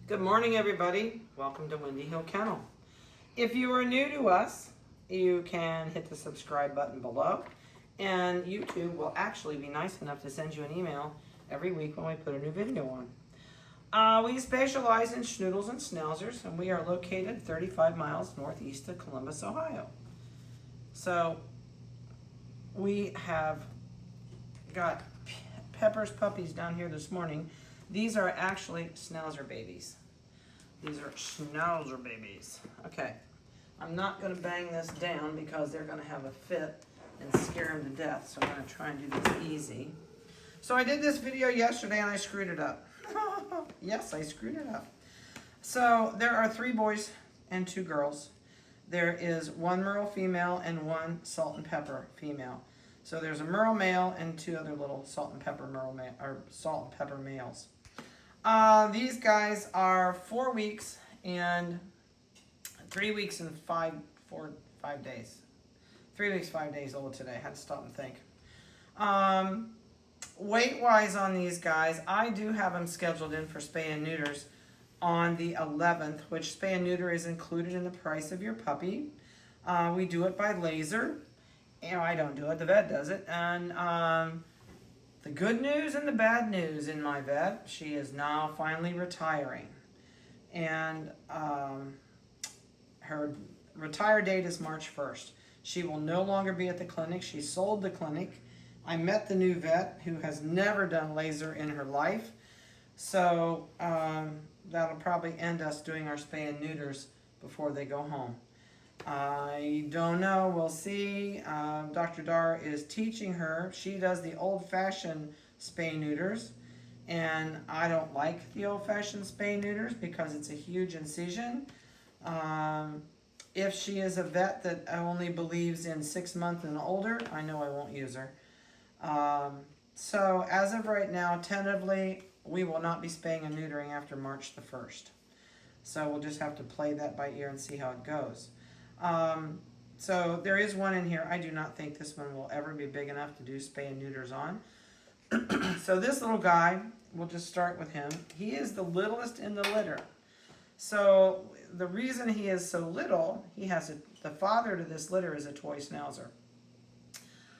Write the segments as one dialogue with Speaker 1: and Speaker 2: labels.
Speaker 1: Good morning, everybody. Welcome to Windy Hill Kennel. If you are new to us, you can hit the subscribe button below, and YouTube will actually be nice enough to send you an email every week when we put a new video on. We specialize in Schnoodles and Schnauzers, and we are located 35 miles northeast of Columbus, Ohio. So we have got Pepper's puppies down here this morning. These are actually Schnauzer babies. These are Schnauzer babies. Okay, I'm not going to bang this down because they're going to have a fit and scare them to death, so I'm going to try and do this easy. So I did this video yesterday and I screwed it up. Yes, I screwed it up. So there are 3 boys and 2 girls. There is 1 Merle female and 1 Salt and Pepper female. So there's a Merle male and 2 other little Salt and Pepper Salt and Pepper males. These guys are 4 weeks and 3 weeks and 5 days. 3 weeks, 5 days old today. I had to stop and think. Weight-wise on these guys, I do have them scheduled in for spay and neuters on the 11th, which spay and neuter is included in the price of your puppy. We do it by laser. You know, I don't do it. The vet does it. And the good news and the bad news in my vet, she is now finally retiring. And her retire date is March 1st. She will no longer be at the clinic. She sold the clinic. I met the new vet who has never done laser in her life. So that'll probably end us doing our spay and neuters before they go home. I don't know. We'll see. Dr. Dar is teaching her. She does the old-fashioned spay neuters, and I don't like the old-fashioned spay neuters because it's a huge incision. If she is a vet that only believes in 6 months and older, I know I won't use her. So as of right now, tentatively, we will not be spaying and neutering after March the 1st. So we'll just have to play that by ear and see how it goes. So there is one in here. I do not think this one will ever be big enough to do spay and neuters on. So this little guy, we'll just start with him. He is the littlest in the litter. So the reason he is so little, the father to this litter is a toy Schnauzer.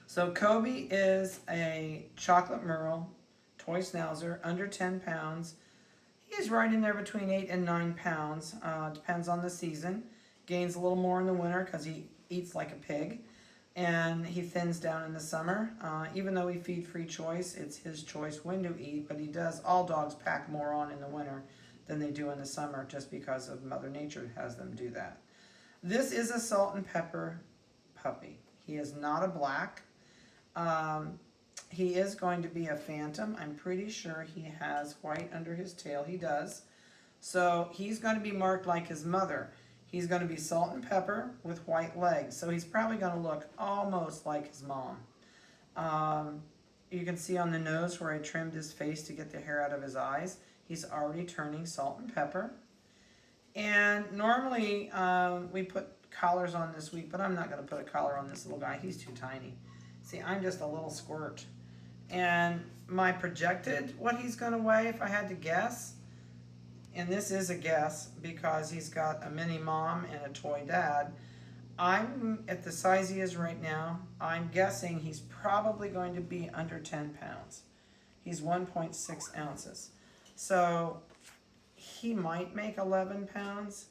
Speaker 1: So Kobe is a chocolate Merle, toy Schnauzer, under 10 pounds. He's right in there between 8 and 9 pounds. Depends on the season. Gains a little more in the winter because he eats like a pig. And he thins down in the summer. Even though we feed free choice, it's his choice when to eat. But all dogs pack more on in the winter than they do in the summer just because of Mother Nature has them do that. This is a Salt and Pepper puppy. He is not a black. He is going to be a phantom. I'm pretty sure he has white under his tail. He does. So he's going to be marked like his mother. He's going to be Salt and Pepper with white legs. So he's probably going to look almost like his mom. You can see on the nose where I trimmed his face to get the hair out of his eyes. He's already turning Salt and Pepper. And normally we put collars on this week, but I'm not going to put a collar on this little guy. He's too tiny. See, I'm just a little squirt. And my projected what he's going to weigh, if I had to guess, and this is a guess because he's got a mini mom and a toy dad, I'm at the size he is right now, I'm guessing he's probably going to be under 10 pounds. He's 1.6 ounces. So he might make 11 pounds,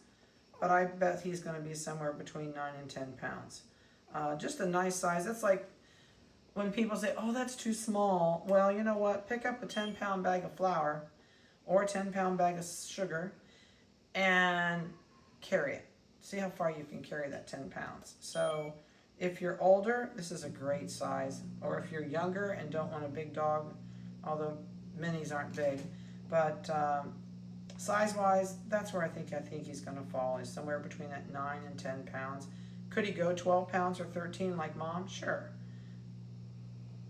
Speaker 1: but I bet he's going to be somewhere between 9 and 10 pounds. Just a nice size. It's like when people say, oh, that's too small. Well, you know what? Pick up a 10-pound bag of flour or a 10-pound bag of sugar and carry it. See how far you can carry that 10 pounds. So if you're older, this is a great size. Or if you're younger and don't want a big dog, although minis aren't big, but size-wise, that's where I think he's going to fall, is somewhere between that 9 and 10 pounds. Could he go 12 pounds or 13 like mom? Sure.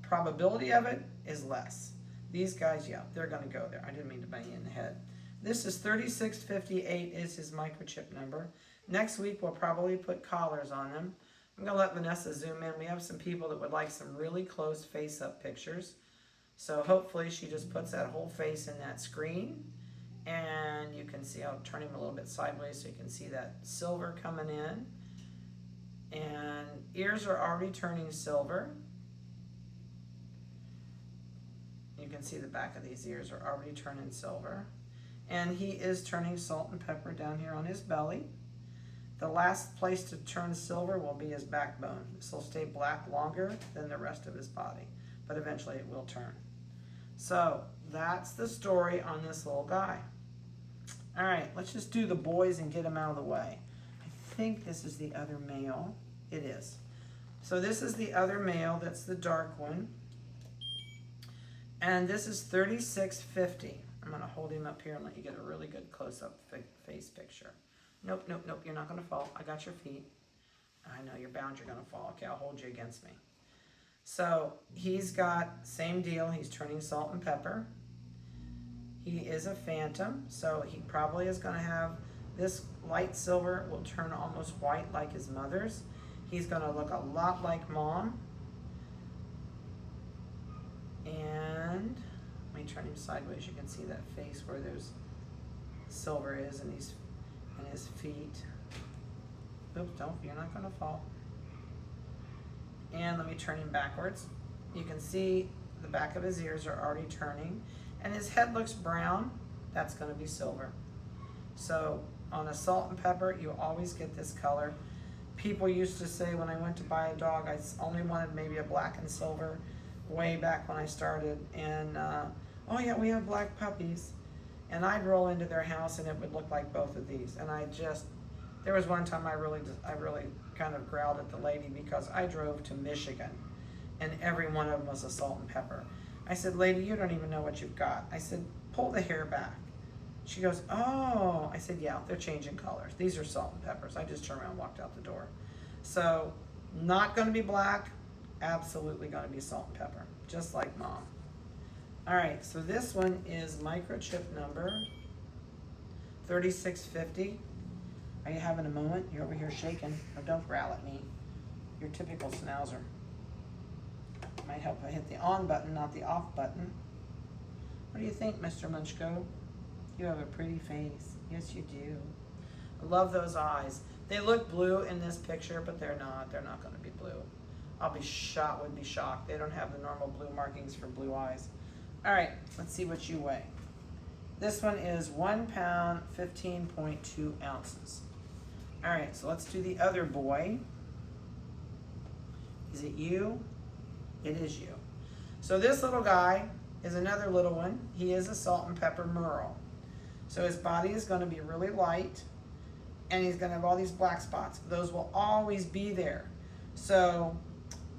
Speaker 1: Probability of it is less. These guys, yeah, they're going to go there. I didn't mean to bang you in the head. This is 3658 is his microchip number. Next week, we'll probably put collars on them. I'm going to let Vanessa zoom in. We have some people that would like some really close face-up pictures. So hopefully she just puts that whole face in that screen And you can see, I'll turn him a little bit sideways so you can see that silver coming in. And ears are already turning silver. You can see the back of these ears are already turning silver. And he is turning salt and pepper down here on his belly. The last place to turn silver will be his backbone. This will stay black longer than the rest of his body, but eventually it will turn. So that's the story on this little guy. All right, let's just do the boys and get them out of the way. I think this is the other male. It is. So this is the other male, that's the dark one. And this is 3650. I'm gonna hold him up here and let you get a really good close-up face picture. Nope, nope, nope, you're not gonna fall. I got your feet. I know, you're bound you're gonna fall. Okay, I'll hold you against me. So he's got, same deal, he's turning salt and pepper. He is a phantom, so he probably is gonna have, this light silver will turn almost white like his mother's. He's gonna look a lot like mom. And let me turn him sideways, you can see that face where there's silver is, and he's and his feet. Oops, don't, you're not gonna fall. And let me turn him backwards. You can see the back of his ears are already turning, and his head looks brown. That's gonna be silver. So on a salt and pepper, you always get this color. People used to say when I went to buy a dog, I only wanted maybe a black and silver way back when I started. And oh yeah, we have black puppies. And I'd roll into their house and it would look like both of these. And there was one time I really kind of growled at the lady because I drove to Michigan and every one of them was a salt and pepper. I said, lady, you don't even know what you've got. I said, pull the hair back. She goes, oh. I said, yeah, they're changing colors. These are salt and peppers. I just turned around and walked out the door. So not gonna be black, absolutely gonna be salt and pepper, just like mom. All right, so this one is microchip number 3650. Are you having a moment? You're over here shaking. Oh, don't growl at me. You're typical Schnauzer. Might help if I hit the on button, not the off button. What do you think, Mr. Munchko? You have a pretty face. Yes, you do. I love those eyes. They look blue in this picture, but they're not. They're not going to be blue. Would be shocked. They don't have the normal blue markings for blue eyes. All right, let's see what you weigh. This one is 1 pound, 15.2 ounces. All right, so let's do the other boy. Is it you? It is you. So this little guy is another little one. He is a salt and pepper merle. So his body is going to be really light, and he's going to have all these black spots. Those will always be there. So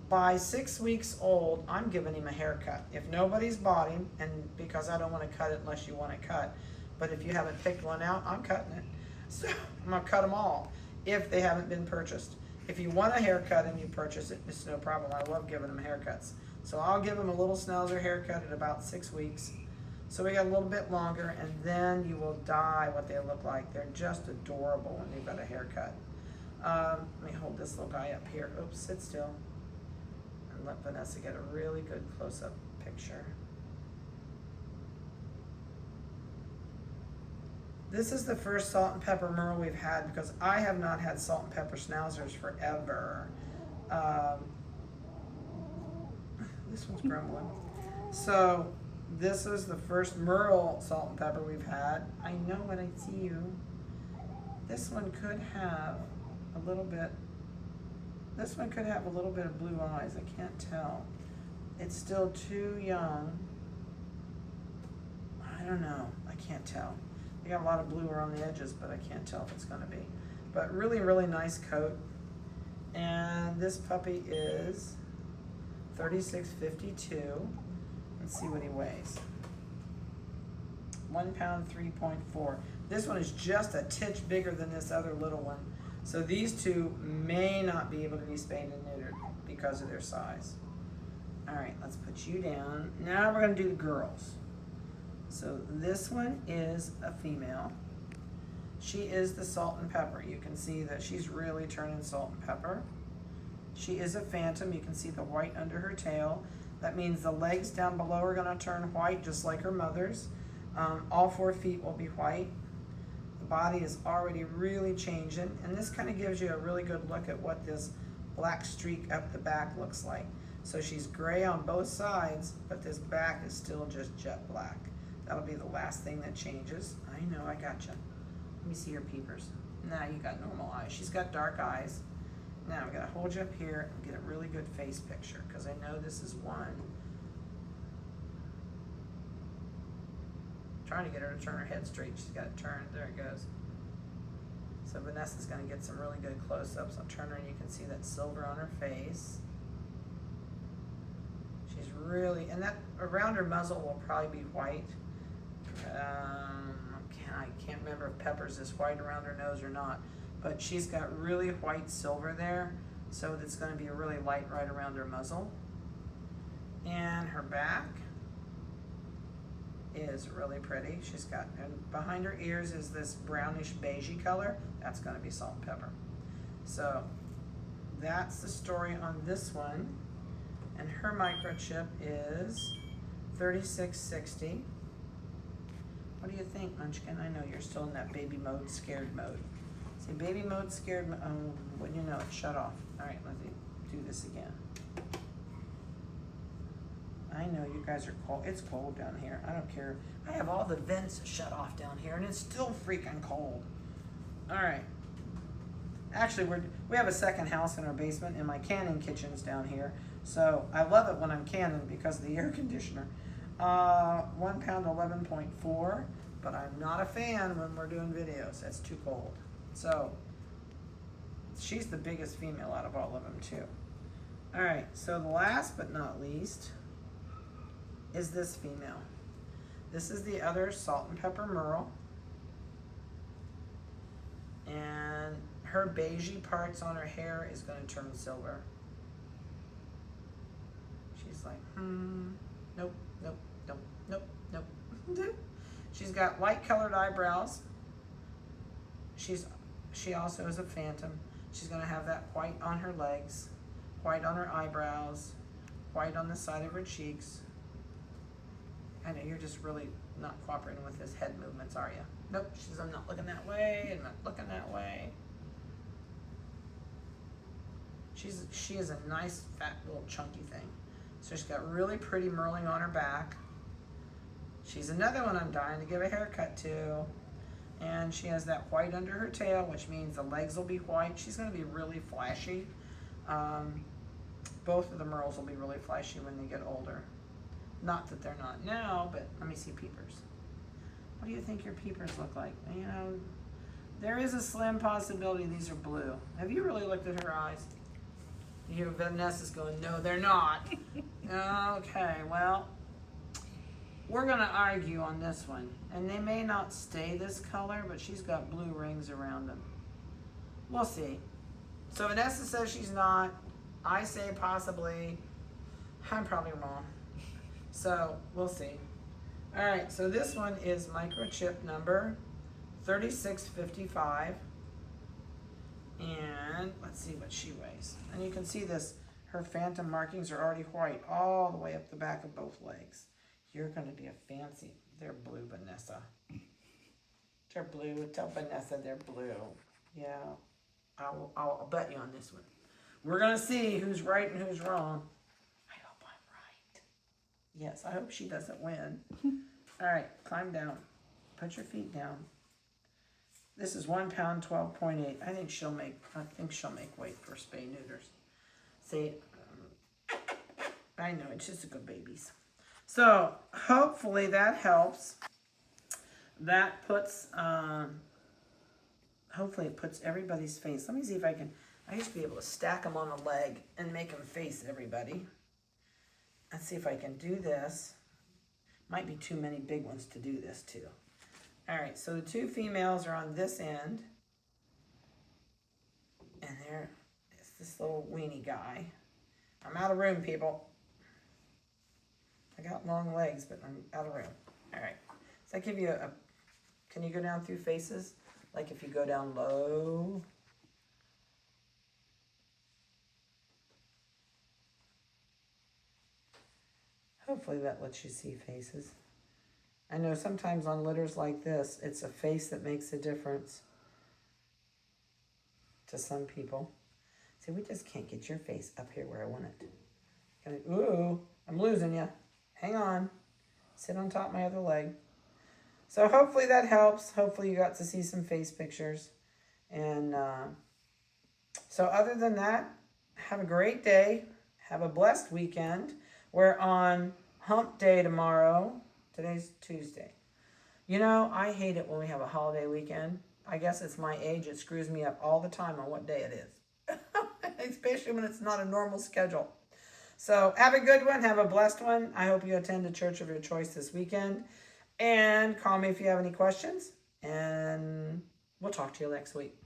Speaker 1: by 6 weeks old, I'm giving him a haircut. If nobody's bought him, and because I don't want to cut it unless you want to cut, but if you haven't picked one out, I'm cutting it. So I'm going to cut them all if they haven't been purchased. If you want a haircut and you purchase it, it's no problem. I love giving them haircuts. So I'll give them a little Schnauzer haircut at about 6 weeks. So we got a little bit longer, and then you will die what they look like. They're just adorable when they've got a haircut. Let me hold this little guy up here. Oops, sit still. And let Vanessa get a really good close-up picture. This is the first salt and pepper merle we've had because I have not had salt and pepper Schnauzers forever. This one's grumbling. So this is the first merle salt and pepper we've had. I know when I see you. This one could have a little bit. This one could have a little bit of blue eyes. I can't tell. It's still too young. I don't know. I can't tell. They got a lot of blue around the edges, but I can't tell if it's going to be. But really, really nice coat. And this puppy is 36.52. Let's see what he weighs. 1 pound, 3.4. This one is just a titch bigger than this other little one. So these two may not be able to be spayed and neutered because of their size. All right, let's put you down. Now we're going to do the girls. So this one is a female. She is the salt and pepper. You can see that she's really turning salt and pepper. She is a phantom. You can see the white under her tail. That means the legs down below are going to turn white just like her mother's. All 4 feet will be white. The body is already really changing, and this kind of gives you a really good look at what this black streak up the back looks like. So she's gray on both sides, but this back is still just jet black. That'll be the last thing that changes. I know, I gotcha. Let me see your peepers. Now you got normal eyes. She's got dark eyes. Now I'm gonna hold you up here and get a really good face picture, because I know this is one. Trying to get her to turn her head straight. She's got it turned. There it goes. So Vanessa's going to get some really good close-ups. I'll turn her and you can see that silver on her face. She's really, and that around her muzzle will probably be white. I can't remember if Pepper's is white around her nose or not, but she's got really white silver there, so it's going to be really light right around her muzzle. And her back is really pretty. She's got, and behind her ears is this brownish beigey color. That's going to be salt and pepper. So that's the story on this one. And her microchip is 3660. What do you think, Munchkin? I know you're still in that baby mode, scared mode. See, baby mode, scared mode. Oh, when you know it, shut off. All right, let's do this again. I know you guys are cold. It's cold down here. I don't care. I have all the vents shut off down here, and it's still freaking cold. All right. Actually, we have a second house in our basement, and my canning kitchen's down here. So I love it when I'm canning because of the air conditioner. 1 pound 11.4, but I'm not a fan when we're doing videos. That's too cold. So she's the biggest female out of all of them too. All right. So the last but not least is this female. This is the other salt and pepper merle. And her beigey parts on her hair is going to turn silver. She's like, nope, nope, nope, nope, nope. She's got light colored eyebrows. She also is a phantom. She's going to have that white on her legs, white on her eyebrows, white on the side of her cheeks. I know you're just really not cooperating with his head movements, are you? Nope, she says, I'm not looking that way, and not looking that way. She is a nice, fat, little chunky thing. So she's got really pretty merling on her back. She's another one I'm dying to give a haircut to. And she has that white under her tail, which means the legs will be white. She's going to be really flashy. Both of the merles will be really flashy when they get older. Not that they're not now, but let me see peepers. What do you think your peepers look like? You know, there is a slim possibility these are blue. Have you really looked at her eyes? You, Vanessa's going, no, they're not. Okay, well, we're going to argue on this one. And they may not stay this color, but she's got blue rings around them. We'll see. So Vanessa says she's not. I say possibly. I'm probably wrong. So we'll see. All right, so this one is microchip number 3655. And let's see what she weighs. And you can see this, her phantom markings are already white all the way up the back of both legs. You're going to be a fancy. They're blue, Vanessa. They're blue. Tell Vanessa they're blue. Yeah, I'll bet you on this one. We're going to see who's right and who's wrong. I hope I'm right. Yes, I hope she doesn't win. All right, climb down. Put your feet down. This is 1 pound 12.8. I think she'll make weight for spay neuters. See, I know it's just a good babies. So hopefully that helps. That puts, hopefully it puts everybody's face. Let me see if I can. I used to be able to stack them on a leg and make them face everybody. Let's see if I can do this. Might be too many big ones to do this too. All right, so the two females are on this end. And it's this little weenie guy. I'm out of room, people. I got long legs, but I'm out of room. All right, does that give you can you go down through faces? Like if you go down low. Hopefully that lets you see faces. I know sometimes on litters like this, it's a face that makes a difference to some people. See, we just can't get your face up here where I want it. Ooh, I'm losing you. Hang on. Sit on top of my other leg. So hopefully that helps. Hopefully you got to see some face pictures. And so other than that, have a great day. Have a blessed weekend. We're on hump day tomorrow. Today's Tuesday. You know, I hate it when we have a holiday weekend. I guess it's my age. It screws me up all the time on what day it is. Especially when it's not a normal schedule. So have a good one. Have a blessed one. I hope you attend a church of your choice this weekend. And call me if you have any questions. And we'll talk to you next week.